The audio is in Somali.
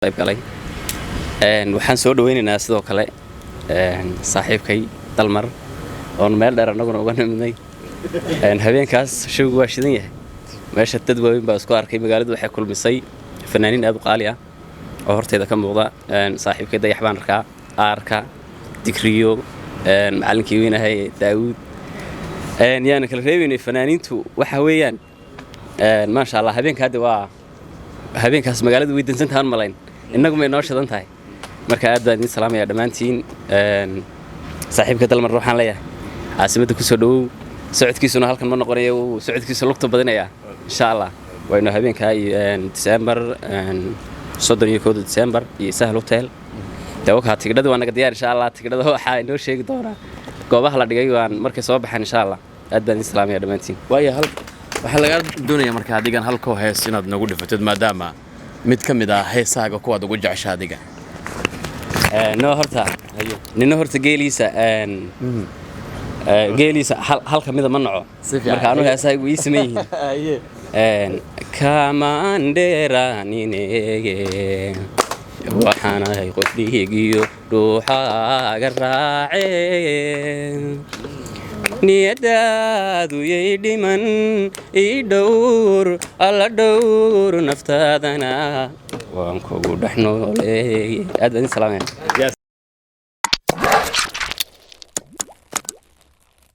qayb galay waxaan soo dhaweynaynaa sidoo kale saaxiibkay dalmar oo meel dheer anaguna uga nimidnay habeenkaas showgu waa shidan yahay meesha dad waaweyn baa isku arkay magaaladu waxay kulmisay fanaaniin aad u qaali ah oo horteeda ka muuqda saaxiibkay dayax baan arkaa digriyo macallinkii weynahay daawud yaana kala reebaynay fanaaniintu waxa weeyaan maasha Allah habeenkaas magaaladu way dansantahay malayn innagu ma inoo shidan tahay marka aad baan idin salaamayaa dhammaantiin saaxiibka dalmar waxaan leeyahay caasimada ku soo dhawow socodkiisuna halkan ma noqonayo socodkiisa lugta badinaya insha Allah waynu habeenka December 31 December iyo Sahal Hotel dawaka tigidhada waa naga diyaar insha Allah tigidhada waxa inoo sheegi doona goobaha la dhigay waan markay soo baxaan insha Allah aad baan idin salaamayaa dhammaantiin waxa laga doonayaa marka adigan halka hees inaad nagu dhifatid maadaama mid ka mid ah heesaaga kuwaad ugu jeceshahay adiga nino horta geeliisa halka mid ma naco marka anu heesaagu ii sameeyeen kamandera ninege waxaan ahay qof dhiigiyo ruuxaaga raaceen niyadaadu yay dhiman ii dhowr alla dhowr naftaadana waan kugu dhex nooleeyay aad baan salaamay